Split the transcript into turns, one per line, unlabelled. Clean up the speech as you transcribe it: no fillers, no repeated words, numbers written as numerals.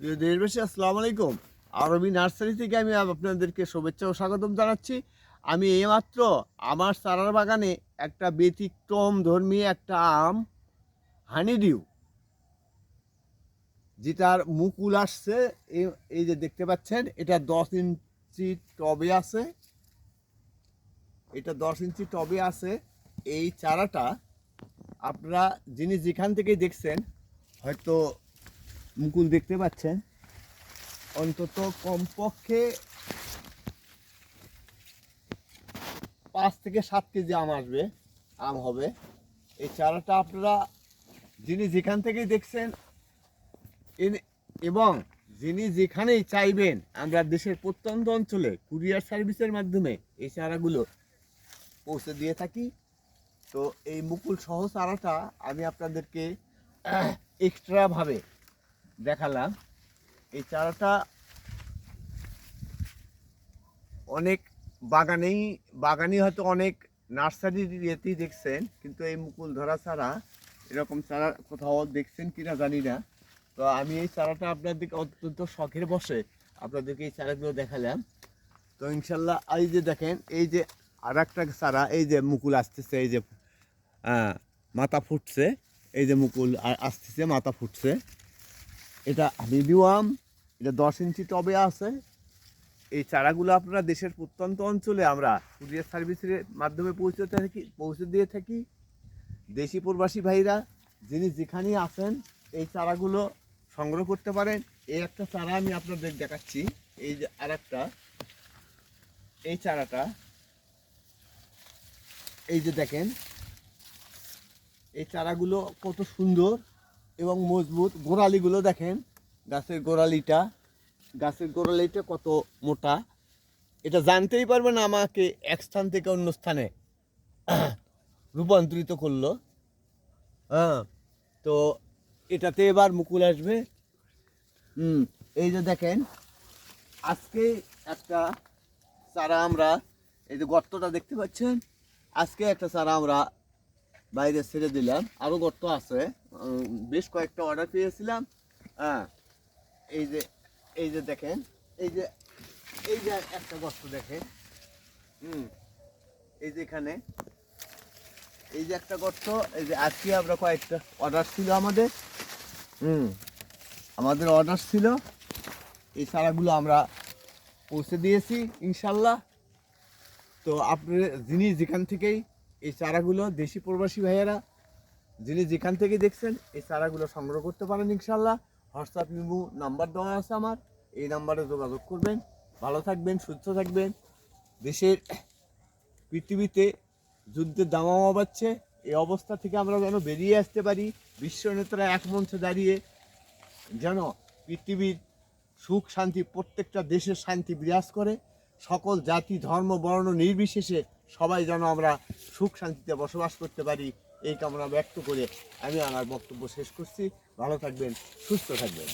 প্রিয় দেশবাসী, আসসালামু আলাইকুম। আরবি নার্সারি থেকে আমি আপনাদেরকে শুভেচ্ছা ও স্বাগতম জানাচ্ছি। আমি এইমাত্র আমার চারার বাগানে একটা ব্যতিক্রম ধর্মী একটা আম, হানিডিউ, যেটার মুকুল আসছে। এই এই যে দেখতে পাচ্ছেন, এটা 10 ইঞ্চি টবে আছে। এটা 10 ইঞ্চি টবে আছে। এই চারাটা আপনারা যিনি যেখান থেকেই দেখছেন হয়তো মুকুল দেখতে পাচ্ছেন। অন্তত কমপক্ষে 5 থেকে 7 কেজি আম হবে। এই চারাটা আপনারা যিনি যেখান থেকেই দেখছেন এবং যিনি যেখানেই চাইবেন, আমরা দেশের প্রত্যন্ত অঞ্চলে কুরিয়ার সার্ভিসের মাধ্যমে এই চারাগুলো পৌঁছে দিয়ে থাকি। তো এই মুকুল সহ চারাটা আমি আপনাদেরকে এক্সট্রাভাবে দেখালাম। এই চারাটা অনেক বাগানি হয়তো অনেক নার্সারির ইয়েতেই দেখছেন, কিন্তু এই মুকুল ধরা চারা এরকম চারা কোথাও দেখছেন কিনা জানি না। তো আমি এই চারাটা আপনাদেরকে অত্যন্ত শখের বসে আপনাদেরকে এই চারাগুলো দেখালাম। তো ইনশাল্লাহ এই যে দেখেন, এই যে আর একটা চারা, এই যে মুকুল আসতেছে, এই যে মাথা ফুটছে, এই যে মুকুল আসতেছে, মাথা ফুটছে। এটা মিডিয়াম, এটা 10 ইঞ্চি টবে আছে। এই চারাগুলো আপনারা দেশের প্রত্যন্ত অঞ্চলে আমরা কুরিয়ার সার্ভিসের মাধ্যমে পৌঁছে দিয়ে থাকি। দেশি প্রবাসী ভাইরা যিনি যেখানেই আছেন এই চারাগুলো সংগ্রহ করতে পারেন। এই একটা চারা আমি আপনাদের দেখাচ্ছি। এই যে আর একটা, এই চারাটা, এই যে দেখেন, এই চারাগুলো কত সুন্দর এবং মজবুত। গোড়ালিগুলো দেখেন, গাছের গোড়ালিটা কত মোটা। এটা জানতেই পারবেন আমাকে এক স্থান থেকে অন্য স্থানে রূপান্তরিত করলো। হ্যাঁ, তো এটাতে এবার মুকুল আসবে। এই যে দেখেন, আজকে একটা চারা আমরা, এই যে গর্তটা দেখতে পাচ্ছেন, আজকে একটা চারা আমরা বাইরে ছেড়ে দিলাম। আরও গর্ত আছে, বেশ কয়েকটা অর্ডার পেয়েছিলাম। হ্যাঁ, এই যে দেখেন, এই যে একটা গর্ত দেখেন। এই যে এখানে এই যে একটা গর্ত, এই যে আজকে আমরা কয়েকটা অর্ডার ছিল আমাদের অর্ডার ছিল। এই চারাগুলো আমরা পৌঁছে দিয়েছি ইনশাল্লাহ। তো আপনি যিনি যেখান থেকেই এই চারাগুলো, দেশি প্রবাসী ভাইয়েরা যিনি যেখান থেকে দেখছেন, এই চারাগুলো সংগ্রহ করতে পারেন ইনশাল্লাহ। হোয়াটসঅ্যাপ ইমো নাম্বার দেওয়া আছে আমার, এই নাম্বারে যোগাযোগ করবেন। ভালো থাকবেন, সুস্থ থাকবেন। দেশের পৃথিবীতে যুদ্ধের দামামা বাড়ছে, এই অবস্থা থেকে আমরা যেন বেরিয়ে আসতে পারি। বিশ্ব নেতারা এক মঞ্চে দাঁড়িয়ে যেন পৃথিবীর সুখ শান্তি, প্রত্যেকটা দেশের শান্তি বিরাজ করে। সকল জাতি ধর্ম বর্ণ নির্বিশেষে সবাই যেন আমরা সুখ শান্তিতে বসবাস করতে পারি, এই কামনা ব্যক্ত করে আমি আমার বক্তব্য শেষ করছি। ভালো থাকবেন, সুস্থ থাকবেন।